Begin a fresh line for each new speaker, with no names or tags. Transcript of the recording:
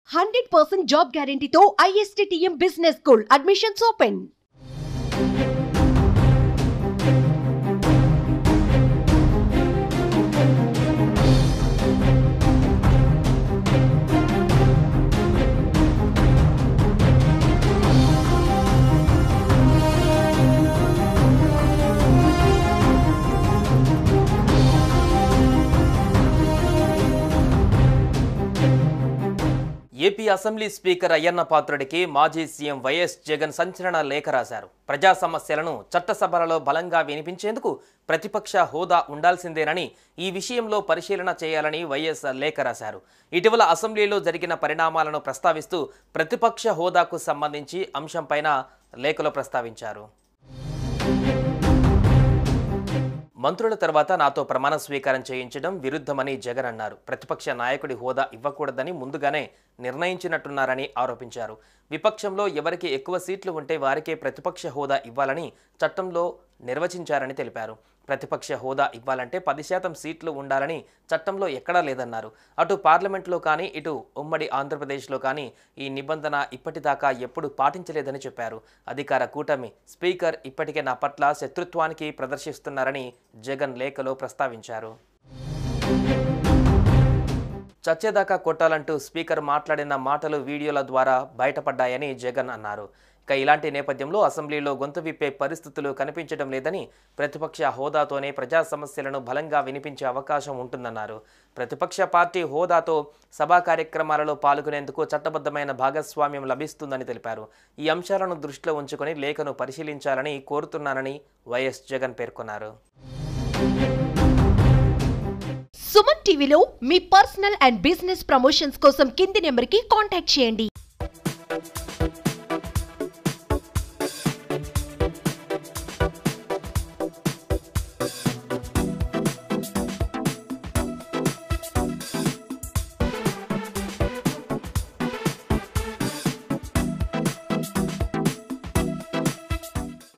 100% job guarantee తో ISTTM Business School admissions open.
AP assembly speaker Ayyanna పాత్రుడికి మాజీ CM YS Jagan సంచలన లేఖ రాశారు. ప్రజా సమస్యలను చట్టసభలలో బలంగా వినిపించేందుకు ప్రతిపక్ష హోదా ఉండాల్సిందేనని, ఈ విషయంలో పరిశీలన చేయాలని వైఎస్ లేఖ రాశారు. ఇటీవల అసెంబ్లీలో జరిగిన పరిణామాలను ప్రస్తావిస్తూ ప్రతిపక్ష హోదాకు సంబంధించి అంశంపైన లేఖలో ప్రస్తావించారు. మంత్రుల తర్వాత నాతో ప్రమాణ స్వీకారం చేయించడం విరుద్ధమని జగన్ అన్నారు. ప్రతిపక్ష నాయకుడి హోదా ఇవ్వకూడదని ముందుగానే నిర్ణయించినట్టున్నారని ఆరోపించారు. విపక్షంలో ఎవరికి ఎక్కువ సీట్లు ఉంటే వారికే ప్రతిపక్ష హోదా ఇవ్వాలని చట్టంలో నిర్వచించారని తెలిపారు. ప్రతిపక్ష హోదా ఇవ్వాలంటే 10% సీట్లు ఉండాలని చట్టంలో ఎక్కడా లేదన్నారు. అటు పార్లమెంట్లో కానీ ఇటు ఉమ్మడి ఆంధ్రప్రదేశ్లో కానీ ఈ నిబంధన ఇప్పటిదాకా ఎప్పుడు పాటించలేదని చెప్పారు. అధికార కూటమి స్పీకర్ ఇప్పటికే నా పట్ల శత్రుత్వానికి ప్రదర్శిస్తున్నారని జగన్ లేఖలో ప్రస్తావించారు. చచ్చేదాకా కొట్టాలంటూ స్పీకర్ మాట్లాడిన మాటలు వీడియోల ద్వారా బయటపడ్డాయని జగన్ అన్నారు. ఇక ఇలాంటి నేపథ్యంలో అసెంబ్లీలో గొంతు విప్పే పరిస్థితులు కనిపించడం లేదని, ప్రతిపక్ష హోదాతోనే ప్రజా సమస్యలను బలంగా వినిపించే అవకాశం ఉంటుందన్నారు. ప్రతిపక్ష పార్టీ హోదాతో సభా కార్యక్రమాలలో పాల్గొనేందుకు చట్టబద్ధమైన భాగస్వామ్యం లభిస్తుందని తెలిపారు. ఈ అంశాలను దృష్టిలో ఉంచుకొని లేఖను పరిశీలించాలని కోరుతున్నానని వైఎస్ జగన్ పేర్కొన్నారు.
సుమన్ టీవీలో మీ పర్సనల్ అండ్ బిజినెస్ ప్రమోషన్స్ కోసం కింది నెంబర్కి కాంటాక్ట్ చేయండి.